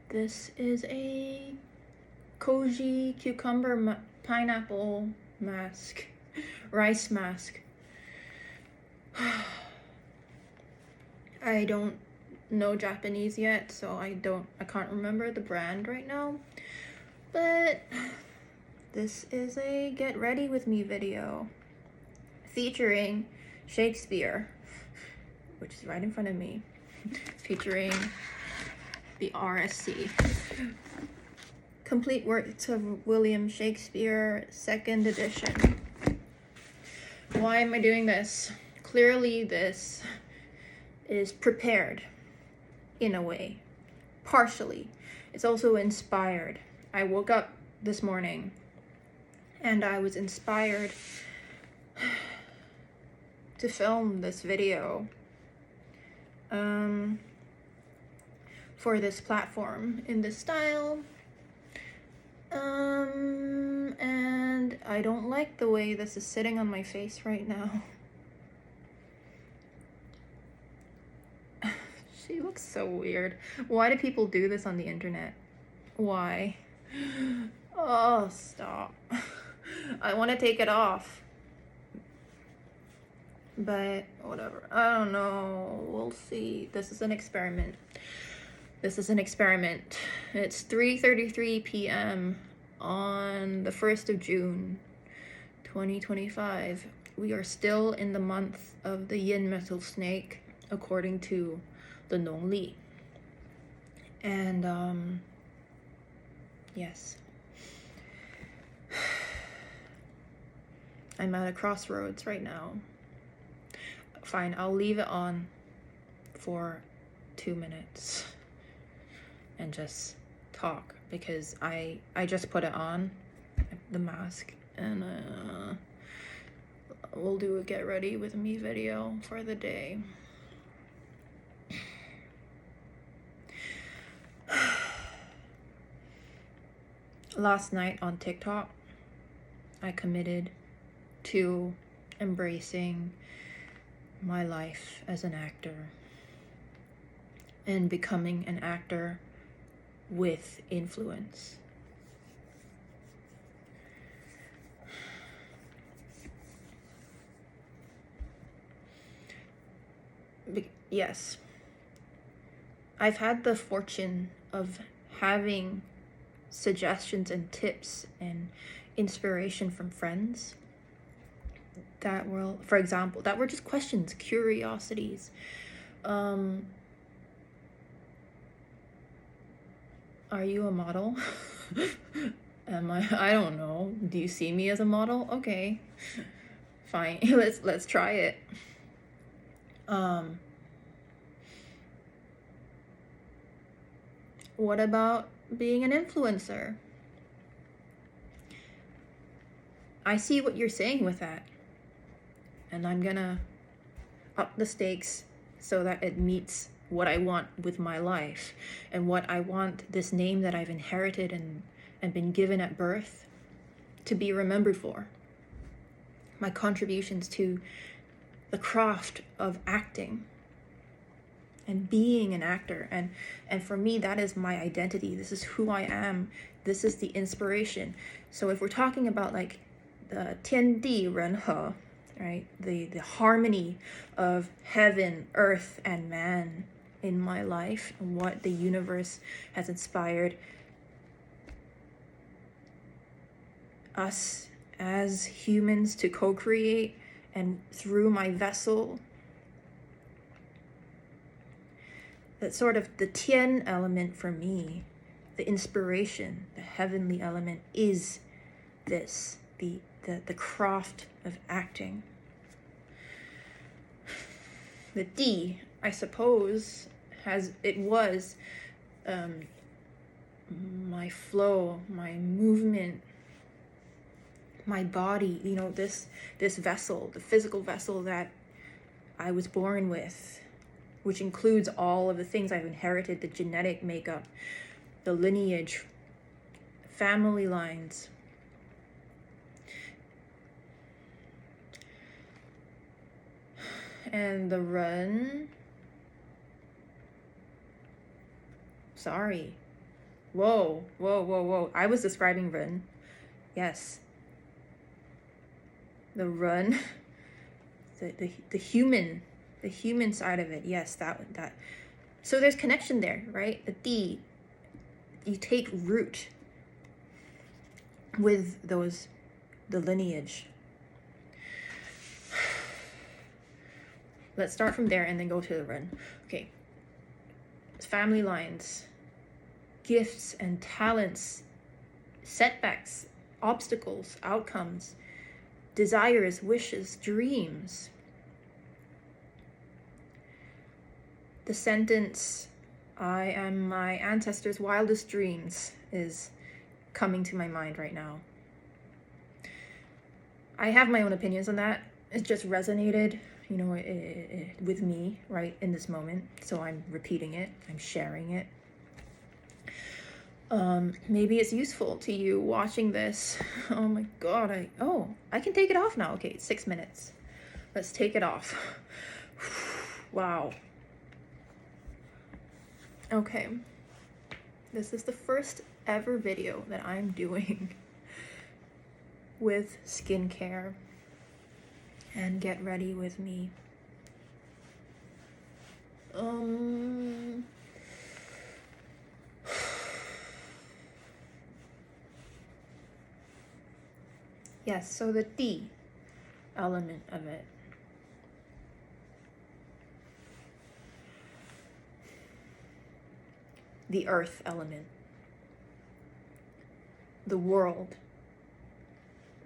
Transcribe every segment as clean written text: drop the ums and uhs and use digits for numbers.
This is a koji cucumber pineapple mask, rice mask. I don't know Japanese yet, so I can't remember the brand right now. But this is a get ready with me video featuring Shakespeare, which is right in front of me, featuring the RSC. Complete Works of William Shakespeare, 2nd edition. Why am I doing this? Clearly this is prepared in a way, partially. It's also inspired. I woke up this morning and I was inspired to film this video for this platform in this style. And I don't like the way this is sitting on my face right now. She looks so weird. Why do people do this on the internet? Why? Oh, stop. I want to take it off. But whatever. I don't know. We'll see. This is an experiment. It's 3:33 p.m. on the 1st of June, 2025. We are still in the month of the yin metal snake, according to the Nongli. And yes. I'm at a crossroads right now. Fine, I'll leave it on for 2 minutes and just talk, because I just put it on, the mask, and we'll do a get ready with me video for the day. Last night on TikTok, I committed to embracing my life as an actor and becoming an actor with influence. Yes, I've had the fortune of having suggestions and tips and inspiration from friends that were, for example, that were just questions, curiosities. Are you a model? Am I don't know. Do you see me as a model? Okay. Fine. Let's try it. What about being an influencer? I see what you're saying with that. And I'm gonna up the stakes so that it meets what I want with my life and what I want this name that I've inherited and been given at birth to be remembered for. My contributions to the craft of acting and being an actor. And for me, that is my identity. This is who I am. This is the inspiration. So if we're talking about like the 天地人和, right? The harmony of heaven, earth, and man in my life, and what the universe has inspired us as humans to co-create, and through my vessel, that sort of the Tian element for me, the inspiration, the heavenly element is this, the craft of acting. The Di, I suppose, was my flow, my movement, my body, this vessel, the physical vessel that I was born with, which includes all of the things I've inherited, the genetic makeup, the lineage, family lines. And the run, sorry, Whoa, whoa, whoa, whoa. I was describing Ren. Yes. The Ren. The human side of it. Yes, that. So there's connection there, right? The D, you take root with the lineage. Let's start from there and then go to the Ren. Okay. Family lines, gifts and talents, setbacks, obstacles, outcomes, desires, wishes, dreams. The sentence, I am my ancestors' wildest dreams, is coming to my mind right now. I have my own opinions on that. It just resonated, with me right in this moment. So I'm repeating it, I'm sharing it. Maybe it's useful to you watching this. Oh my God, I can take it off now. Okay, 6 minutes. Let's take it off. Wow. Okay. This is the first ever video that I'm doing with skincare. And get ready with me. Yes, so the D element of it. The earth element. The world.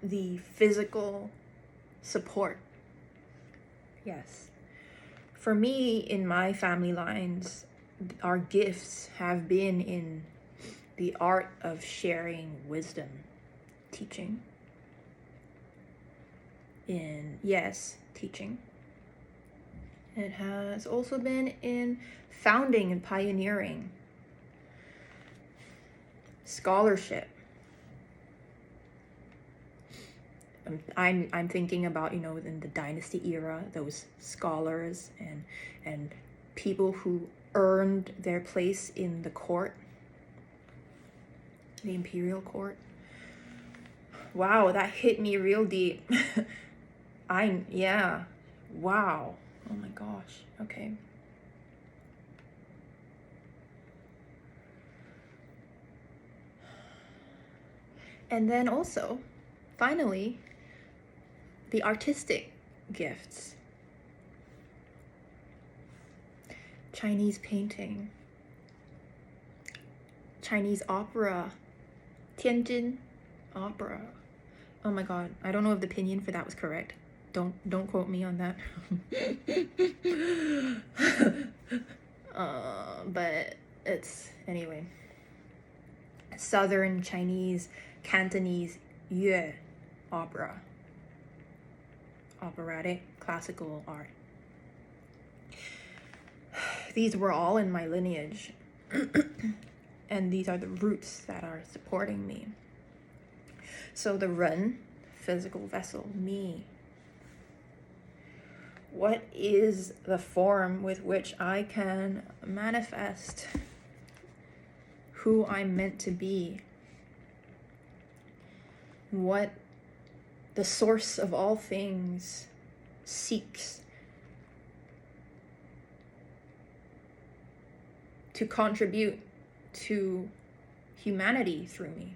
The physical support. Yes. For me, in my family lines, our gifts have been in the art of sharing wisdom, teaching. Teaching. It has also been in founding and pioneering, scholarship. I'm thinking about, in the dynasty era, those scholars and people who earned their place in the court, the imperial court. Wow, that hit me real deep. Wow. Oh my gosh. Okay. And then also, finally, the artistic gifts. Chinese painting, Chinese opera, Tianjin opera. Oh my God, I don't know if the pinyin for that was correct. Don't quote me on that. But it's, anyway. Southern Chinese, Cantonese, Yue opera. Operatic, classical art. These were all in my lineage. And these are the roots that are supporting me. So the Ren, physical vessel, me. What is the form with which I can manifest who I'm meant to be? What the source of all things seeks to contribute to humanity through me.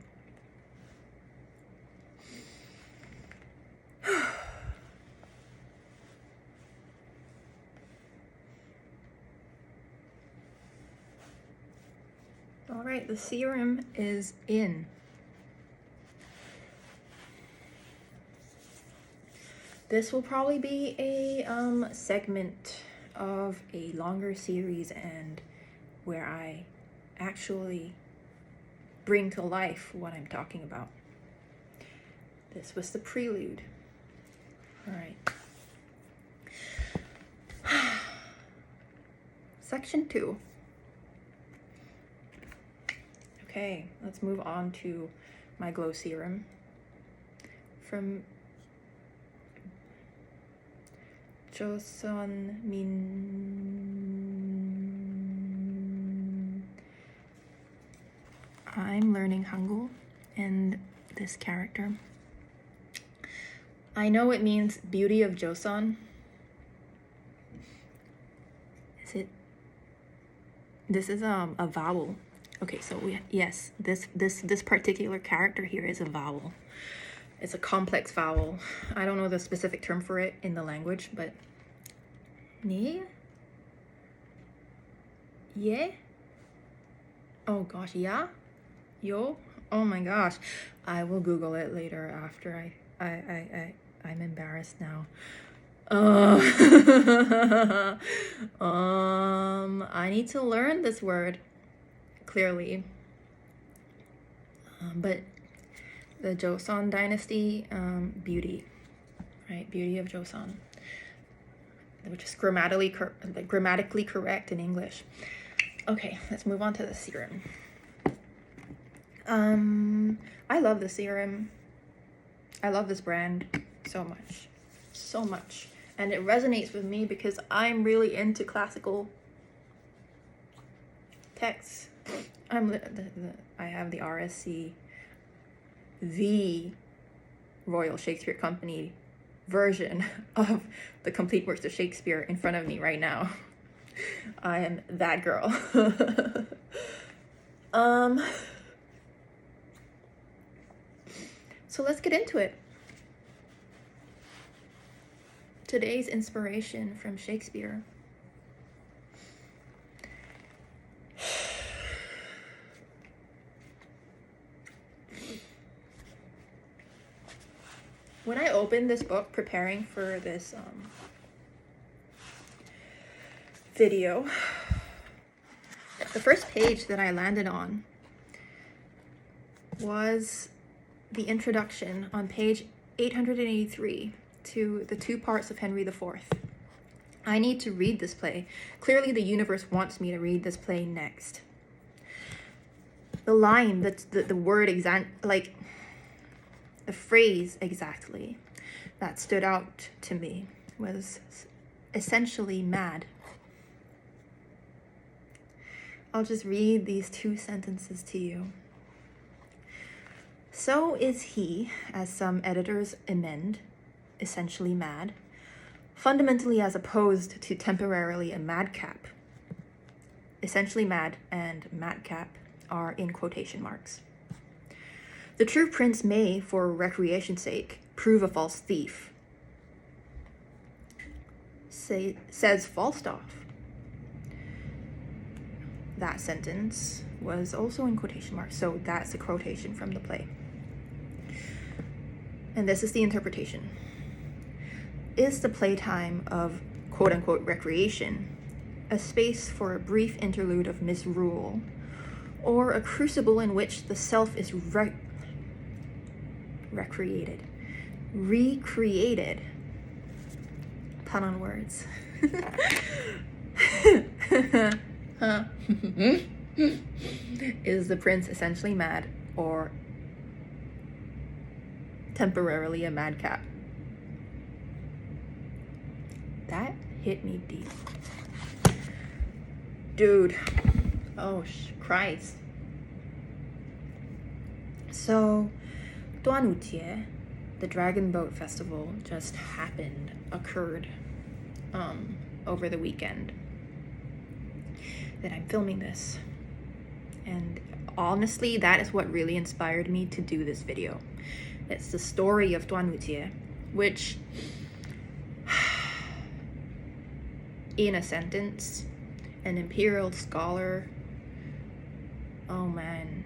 All right, the serum is in. This will probably be a segment of a longer series, and where I actually bring to life what I'm talking about. This was the prelude. All right. Section 2. Okay, let's move on to my glow serum from Joseon Min. time learning Hangul and this character. I know it means beauty of Joseon. Is it? This is a vowel. Okay, so yes, this particular character here is a vowel. It's a complex vowel. I don't know the specific term for it in the language, but ne? Yeah? Oh gosh, yeah? Yo? Oh my gosh. I will Google it later after I'm embarrassed now. I need to learn this word clearly. But the Joseon dynasty, beauty, right? Beauty of Joseon, which is grammatically correct in English. Okay, let's move on to the serum. I love the serum. I love this brand so much, and it resonates with me because I'm really into classical texts. I have the RSC, the Royal Shakespeare Company version of the complete works of Shakespeare in front of me right now. I am that girl. So let's get into it. Today's inspiration from Shakespeare. When I opened this book preparing for this video, the first page that I landed on was the introduction on page 883 to the two parts of Henry IV. I need to read this play. Clearly the universe wants me to read this play next. The line, the word like the phrase exactly that stood out to me was essentially mad. I'll just read these two sentences to you. So is he, as some editors amend, essentially mad, fundamentally as opposed to temporarily a madcap. Essentially mad and madcap are in quotation marks. The true prince may, for recreation's sake, prove a false thief. Says Falstaff. That sentence was also in quotation marks, so that's a quotation from the play. And this is the interpretation. Is the playtime of quote-unquote recreation a space for a brief interlude of misrule, or a crucible in which the self is recreated? Pun on words. Is the prince essentially mad or temporarily a madcap? That hit me deep. Dude. Oh, Christ. So, Duanwujie, the Dragon Boat Festival, just occurred over the weekend that I'm filming this. And honestly, that is what really inspired me to do this video. It's the story of Duanwujie, which, in a sentence, an imperial scholar, oh man,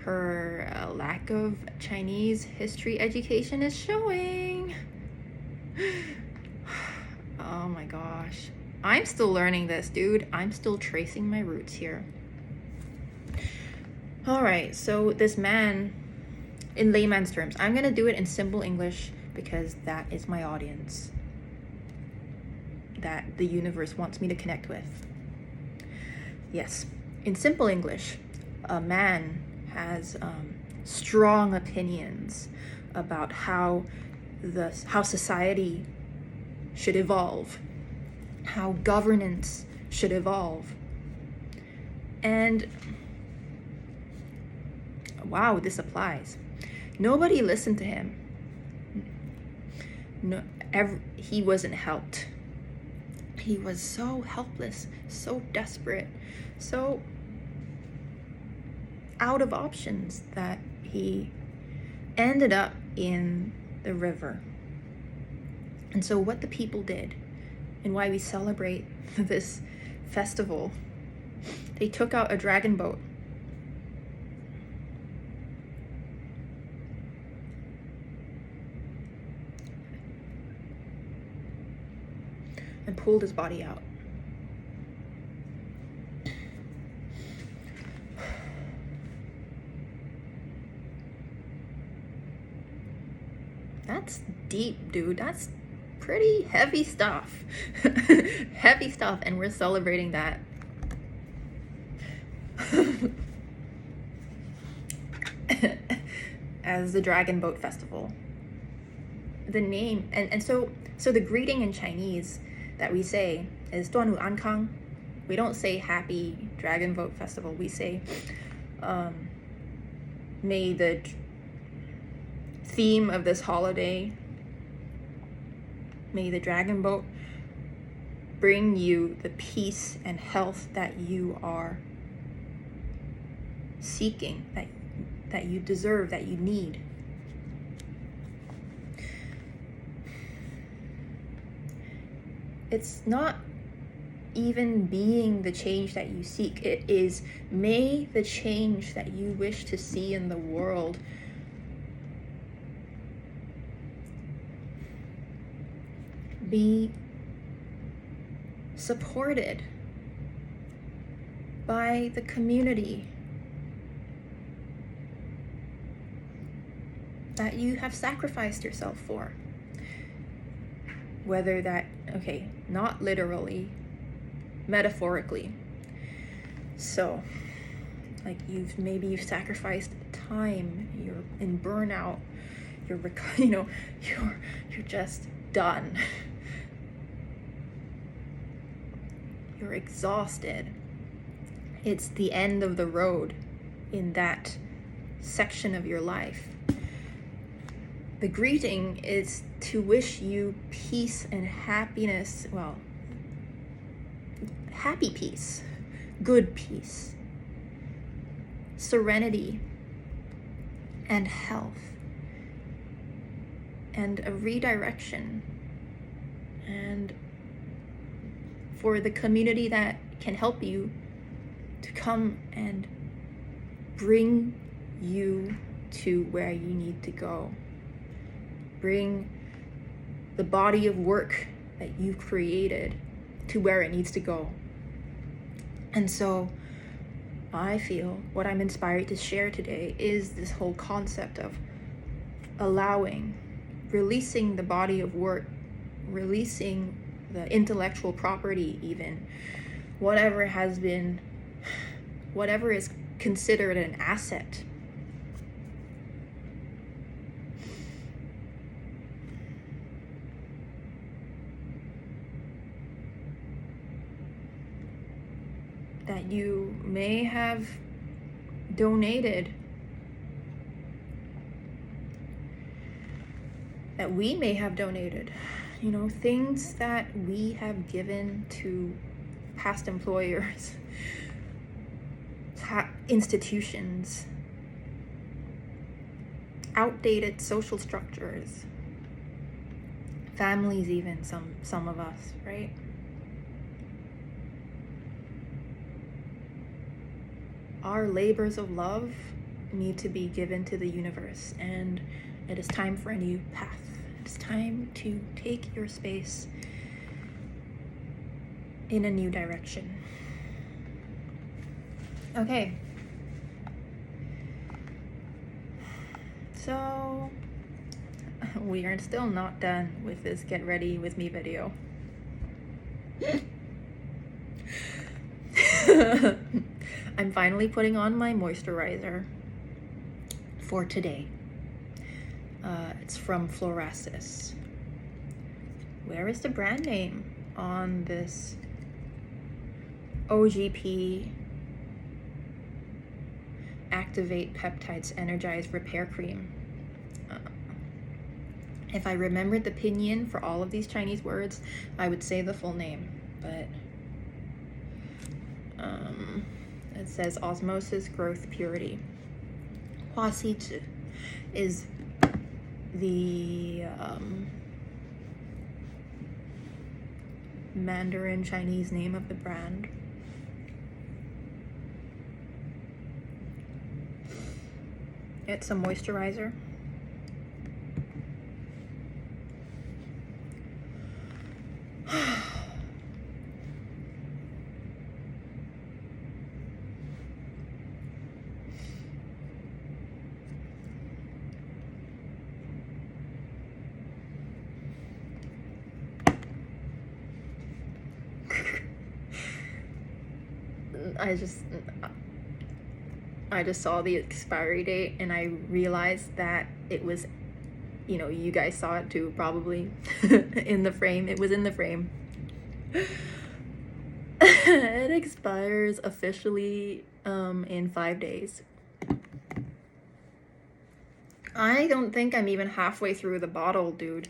her lack of Chinese history education is showing. Oh my gosh. I'm still learning this, dude. I'm still tracing my roots here. Alright, so this man, in layman's terms, I'm gonna do it in simple English because that is my audience that the universe wants me to connect with. Yes, in simple English, a man has strong opinions about how society should evolve, how governance should evolve. And wow, this applies. Nobody listened to him. No, he wasn't helped. He was so helpless, so desperate, so out of options that he ended up in the river. And so what the people did, and why we celebrate this festival, they took out a dragon boat. And pulled his body out. That's deep, dude. That's pretty heavy stuff. Heavy stuff, and we're celebrating that. As the Dragon Boat Festival. The name, and so the greeting in Chinese that we say is 端午安康. We don't say Happy Dragon Boat Festival. We say, may the theme of this holiday, may the dragon boat bring you the peace and health that you are seeking, that you deserve, that you need. It's not even being the change that you seek. It is, may the change that you wish to see in the world be supported by the community that you have sacrificed yourself for. Whether that, okay, not literally, metaphorically. So, like you've sacrificed time, you're in burnout, you're just done. You're exhausted. It's the end of the road in that section of your life. The greeting is to wish you peace and happiness, well, happy peace, good peace, serenity, and health, and a redirection, and for the community that can help you to come and bring you to where you need to go. Bring the body of work that you've created to where it needs to go. And so I feel what I'm inspired to share today is this whole concept of allowing, releasing the body of work, releasing the intellectual property, even whatever is considered an asset. That you may have donated, that we may have donated, things that we have given to past employers, institutions, outdated social structures, families, even some of us, right? Our labors of love need to be given to the universe, and it is time for a new path. It's time to take your space in a new direction. Okay. So, we are still not done with this Get Ready With Me video. I'm finally putting on my moisturizer for today. It's from Florasis. Where is the brand name on this OGP Activate Peptides Energize Repair Cream. If I remembered the pinyin for all of these Chinese words, I would say the full name, but it says Osmosis Growth Purity. Hua Xi Zhi is the Mandarin Chinese name of the brand. It's a moisturizer. I just saw the expiry date and I realized that it was, you know, you guys saw it too, probably, in the frame. It was in the frame. It expires officially in 5 days. I don't think I'm even halfway through the bottle, dude.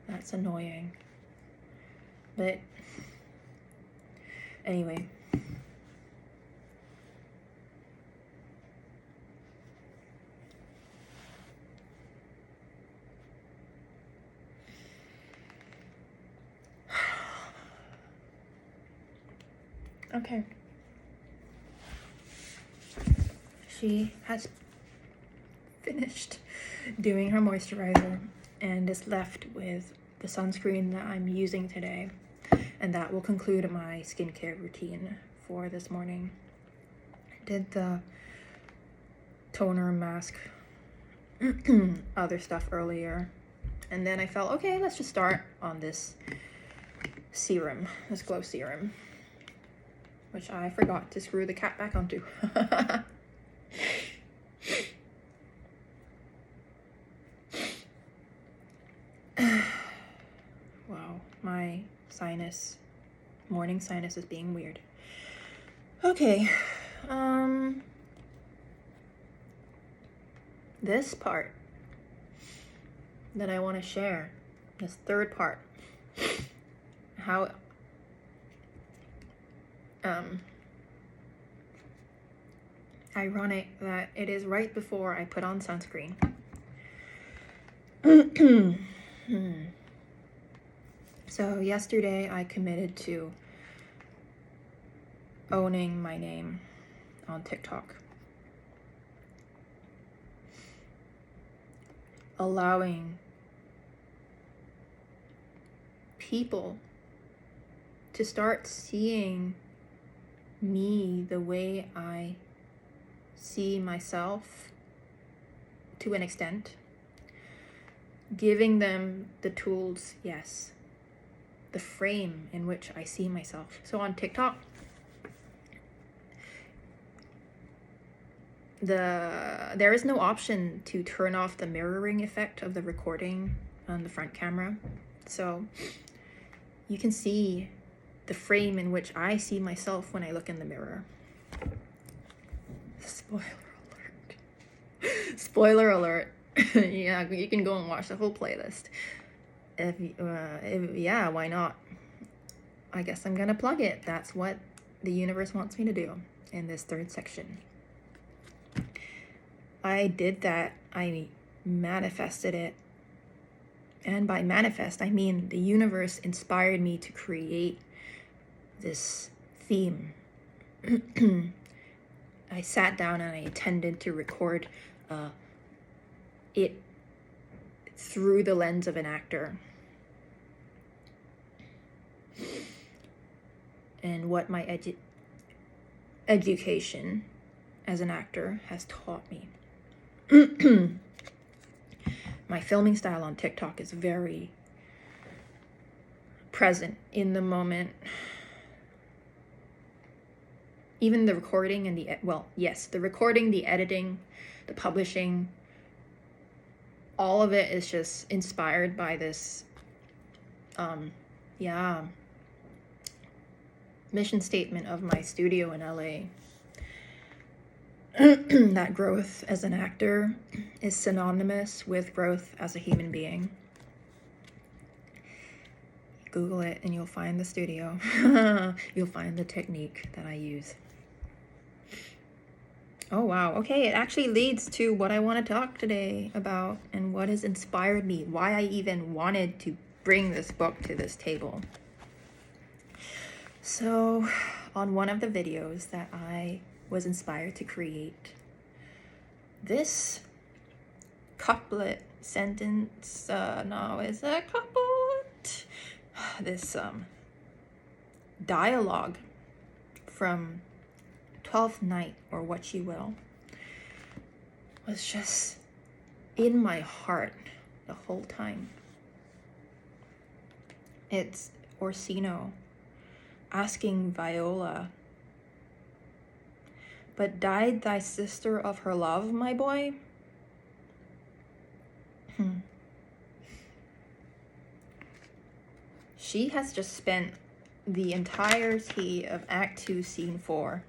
That's annoying. But anyway. Okay. She has finished doing her moisturizer and is left with the sunscreen that I'm using today. And that will conclude my skincare routine for this morning. I did the toner, mask, other stuff earlier. And then I felt, okay, let's just start on this serum, this glow serum, which I forgot to screw the cap back onto. Wow, my morning sinus is being weird. Okay, this part that I want to share, this third part, how ironic that it is right before I put on sunscreen. So yesterday I committed to owning my name on TikTok. Allowing people to start seeing me the way I see myself to an extent. Giving them the tools, yes, the frame in which I see myself. So on TikTok, there is no option to turn off the mirroring effect of the recording on the front camera. So you can see the frame in which I see myself when I look in the mirror. Spoiler alert. Spoiler alert. Yeah, you can go and watch the whole playlist. Yeah, why not? I guess I'm gonna plug it. That's what the universe wants me to do in this third section. I did that. I manifested it. And by manifest, I mean the universe inspired me to create this theme. I sat down and I intended to record it through the lens of an actor. And what my education as an actor has taught me. My filming style on TikTok is very present in the moment. Even the recording and the recording, the editing, the publishing, all of it is just inspired by this, mission statement of my studio in LA that growth as an actor is synonymous with growth as a human being. Google it and you'll find the studio. You'll find the technique that I use. Oh wow, okay, it actually leads to what I want to talk today about and what has inspired me, why I even wanted to bring this book to this table. So, on one of the videos that I was inspired to create, this couplet sentence, no, it's a couplet, this dialogue from 12th Night, or What You Will, was just in my heart the whole time. It's Orsino asking Viola, "But died thy sister of her love, my boy?" She has just spent the entirety of Act 2, Scene 4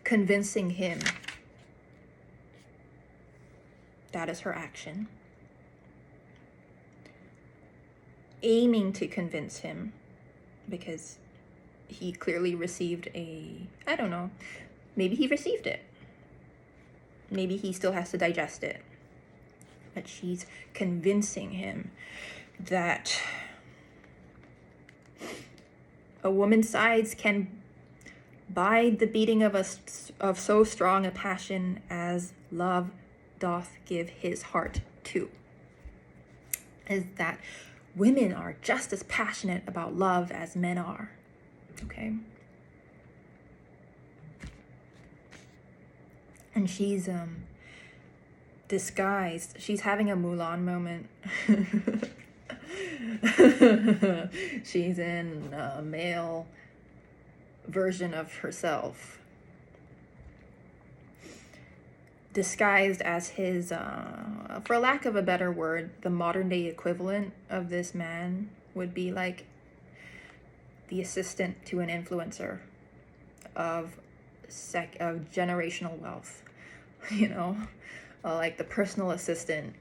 convincing him. That is her action. Aiming to convince him, because he clearly received I don't know, maybe he received it. Maybe he still has to digest it. But she's convincing him that a woman's sides can bide the beating of so strong a passion as love doth give his heart to. Is that women are just as passionate about love as men are. Okay? And she's disguised. She's having a Mulan moment. She's in a male version of herself, disguised as his, for lack of a better word, the modern day equivalent of this man would be like the assistant to an influencer of generational wealth, you know, like the personal assistant.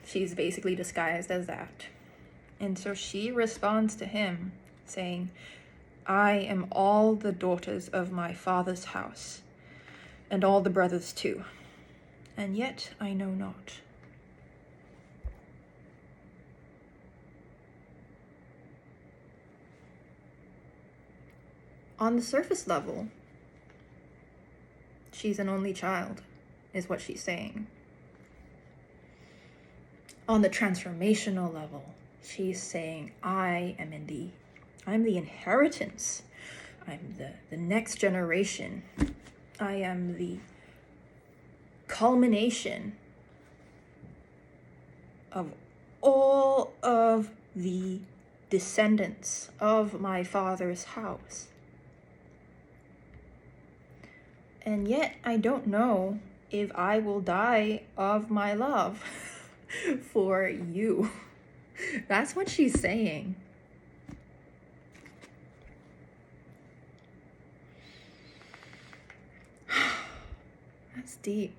She's basically disguised as that. And so she responds to him saying, "I am all the daughters of my father's house, and all the brothers too, and yet I know not." On the surface level, she's an only child, is what she's saying. On the transformational level, she's saying, I'm the inheritance. I'm the next generation. I am the culmination of all of the descendants of my father's house. And yet I don't know if I will die of my love for you. That's what she's saying. That's deep.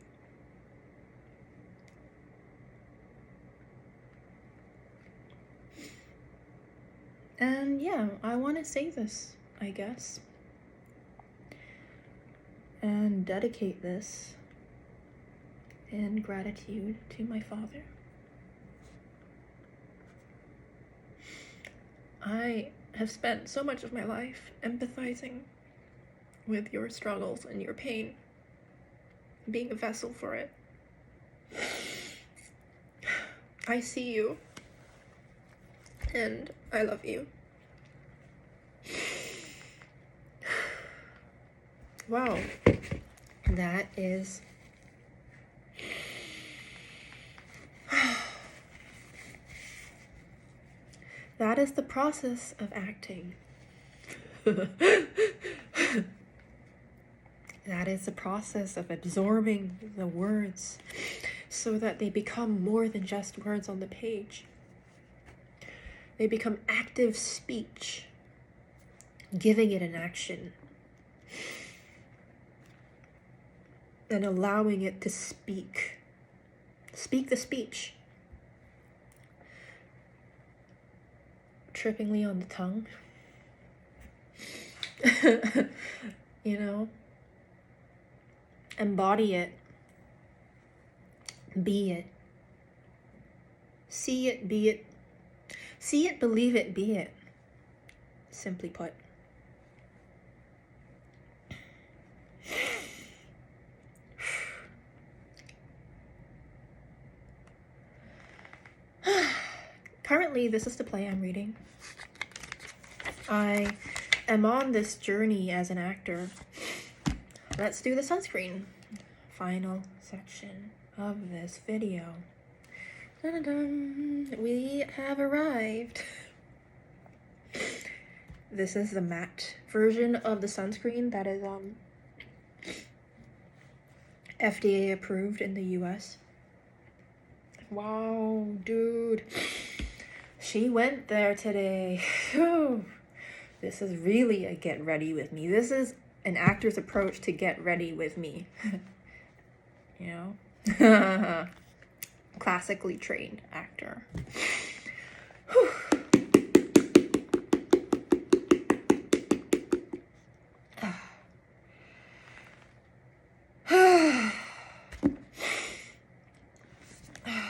And yeah, I want to say this, I guess, and dedicate this in gratitude to my father. I have spent so much of my life empathizing with your struggles and your pain, being a vessel for it. I see you, and I love you. Wow, that is the process of acting. That is the process of absorbing the words, so that they become more than just words on the page. They become active speech, giving it an action, and allowing it to speak. Speak the speech. Trippingly on the tongue. You know? Embody it. Be it. See it, be it. See it, believe it, be it. Simply put. Currently, this is the play I'm reading. I am on this journey as an actor. Let's do the sunscreen. Final section of this video. Dun-dun-dun. We have arrived. This is the matte version of the sunscreen that is FDA approved in the US. Wow, dude. She went there today. This is really a get ready with me. This is an actor's approach to get ready with me. You know? Classically trained actor.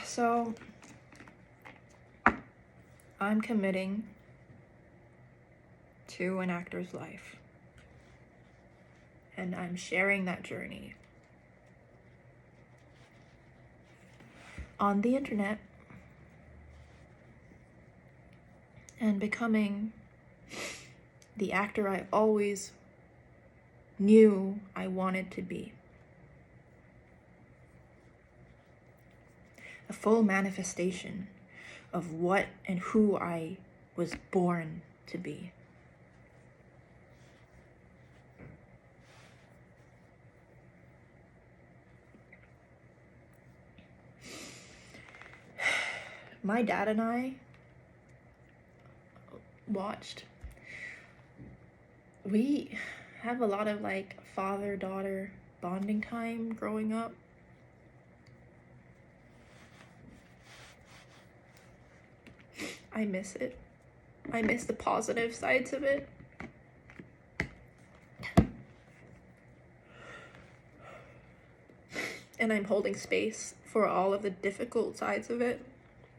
So, I'm committing to an actor's life. And I'm sharing that journey on the internet and becoming the actor I always knew I wanted to be. A full manifestation of what and who I was born to be. My dad and I watched. We have a lot of like father-daughter bonding time growing up. I miss it. I miss the positive sides of it. And I'm holding space for all of the difficult sides of it,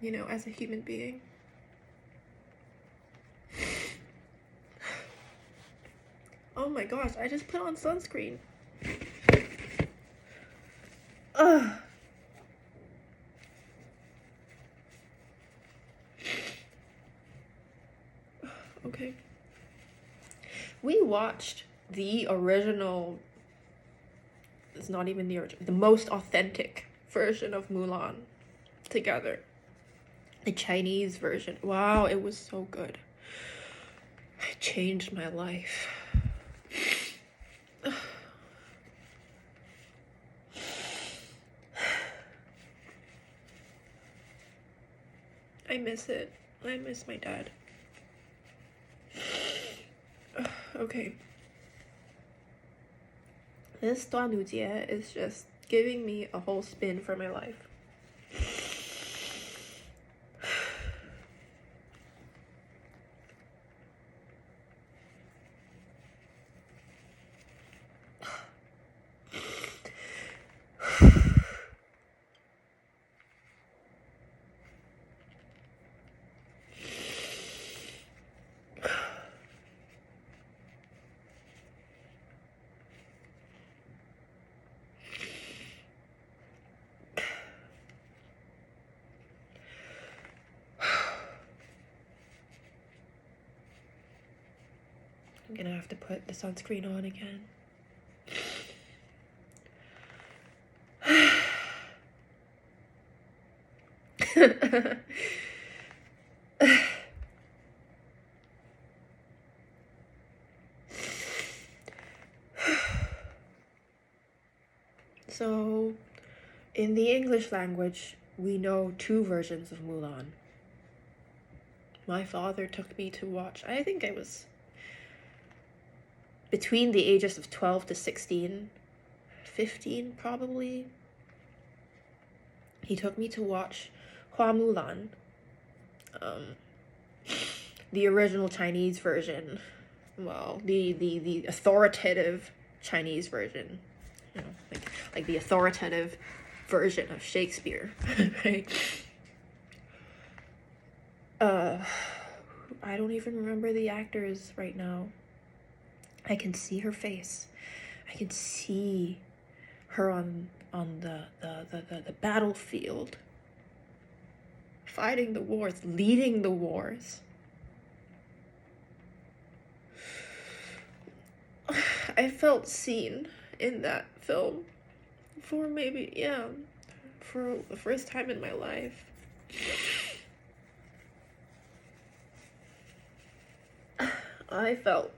you know, as a human being. Oh my gosh, I just put on sunscreen. Ugh. Okay. We watched the original, it's not even the original, the most authentic version of Mulan together. The Chinese version. Wow, it was so good. It changed my life. I miss it. I miss my dad. Okay. This 端午节 is just giving me a whole spin for my life. I'm gonna have to put the sunscreen on again. So in the English language, we know two versions of Mulan. My father took me to watch, I think I was between the ages of 12 to 16, 15 probably. He took me to watch Hua Mulan, the original Chinese version. Well, the authoritative Chinese version, you know, like the authoritative version of Shakespeare, right? I don't even remember the actors right now. I can see her face. I can see her on the battlefield, fighting the wars, leading the wars. I felt seen in that film for the first time in my life. I felt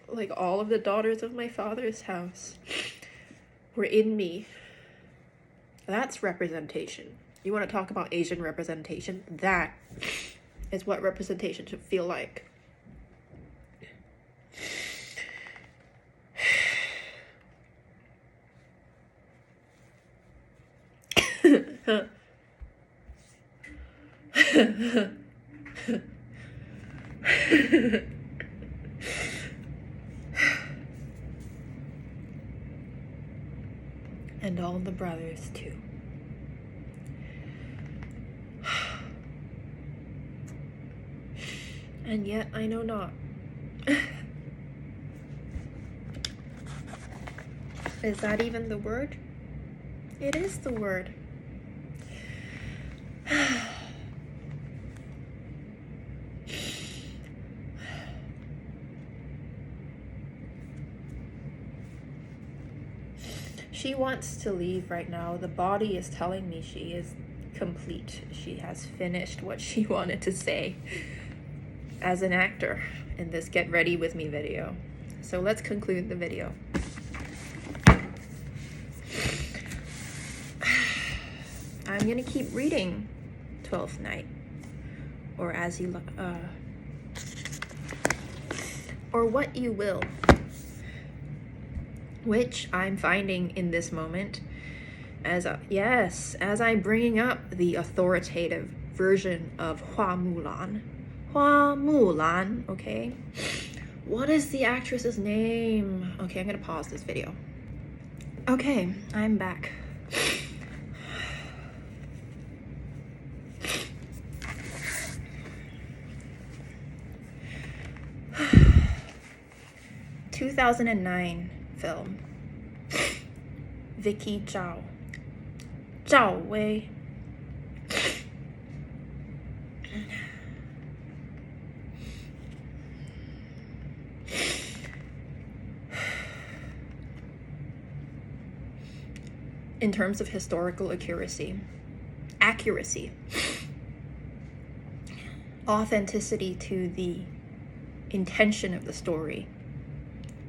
like all of the daughters of my father's house were in me. That's representation. You want to talk about Asian representation? That is what representation should feel like. And all the brothers too. And yet I know not. Is that even the word? It is the word. She wants to leave right now. The body is telling me she is complete. She has finished what she wanted to say as an actor in this Get Ready With Me video. So let's conclude the video. I'm gonna keep reading Twelfth Night, or as you or what you will, which I'm finding in this moment as I'm bringing up the authoritative version of Hua Mulan. Hua Mulan, okay? What is the actress's name? Okay, I'm gonna pause this video. Okay, I'm back. (2009) film. Vicky Zhao. Zhao Wei. In terms of historical accuracy, authenticity to the intention of the story,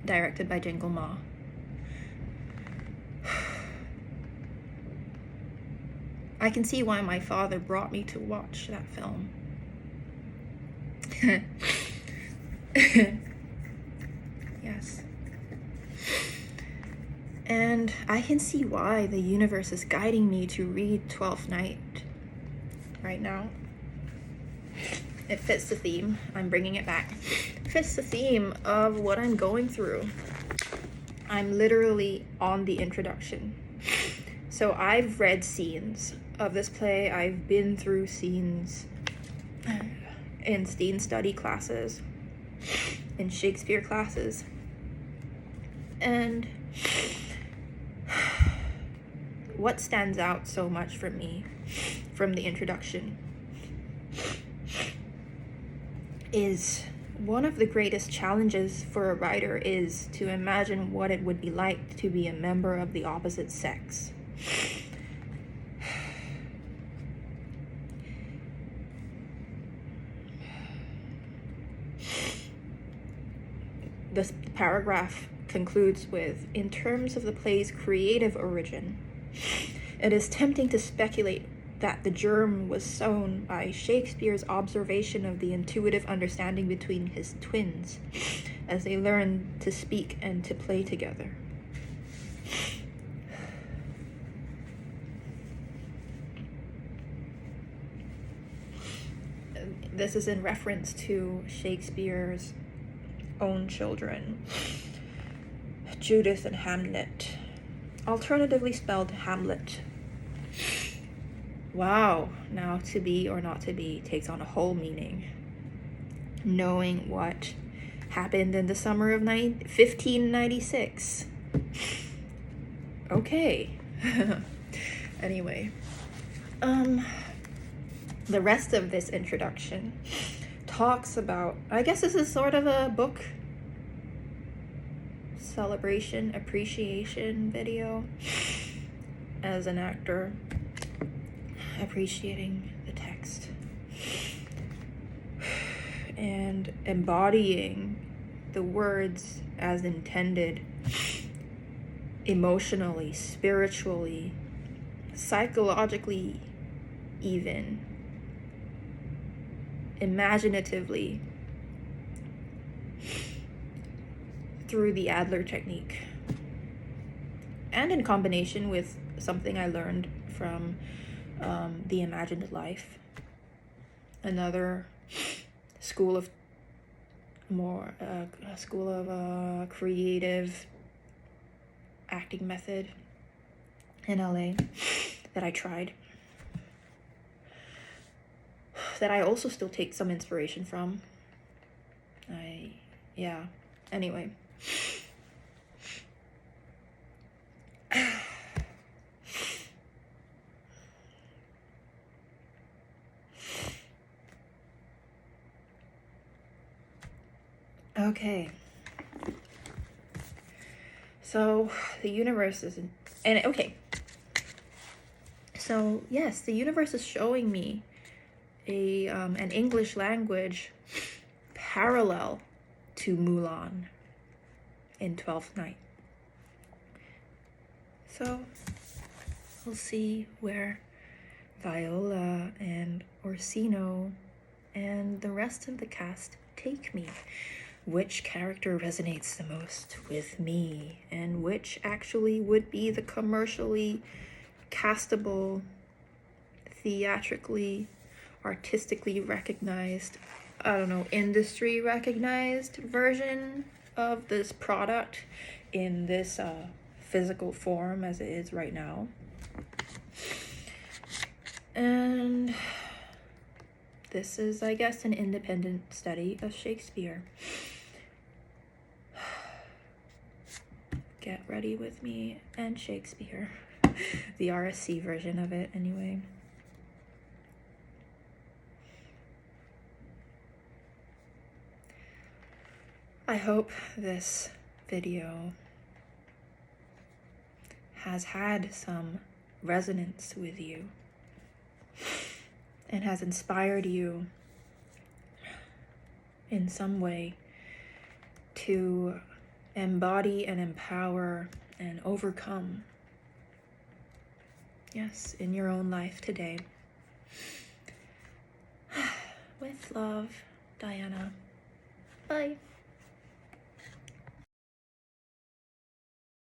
directed by Jingle Ma. I can see why my father brought me to watch that film. Yes. And I can see why the universe is guiding me to read Twelfth Night right now. It fits the theme. I'm bringing it back. It fits the theme of what I'm going through. I'm literally on the introduction. So I've read scenes of this play. I've been through scenes in scene study classes, in Shakespeare classes. And what stands out so much for me from the introduction is one of the greatest challenges for a writer is to imagine what it would be like to be a member of the opposite sex. This paragraph concludes with, in terms of the play's creative origin, It is tempting to speculate that the germ was sown by Shakespeare's observation of the intuitive understanding between his twins as they learned to speak and to play together. This is in reference to Shakespeare's own children, Judith and Hamlet, alternatively spelled Hamlet. Wow, now to be or not to be takes on a whole meaning. Knowing what happened in the summer of 1596. Okay. Anyway, the rest of this introduction talks about, I guess this is sort of a book celebration, appreciation video as an actor, appreciating the text and embodying the words as intended, emotionally, spiritually, psychologically, even imaginatively, through the Adler technique, and in combination with something I learned from The Imagined Life, another school of creative acting method in LA that I tried, that I also still take some inspiration from. Anyway. Okay. So the universe is so yes, the universe is showing me an English language parallel to Mulan in 12th Night. So we'll see where Viola and Orsino and the rest of the cast take me. Which character resonates the most with me, and which actually would be the commercially castable, theatrically, artistically recognized, industry recognized version of this product in this physical form as it is right now. And this is, I guess, an independent study of Shakespeare. Get ready with me and Shakespeare. The RSC version of it, anyway. I hope this video has had some resonance with you and has inspired you in some way to embody and empower and overcome, yes, in your own life today. With love, Diana. Bye.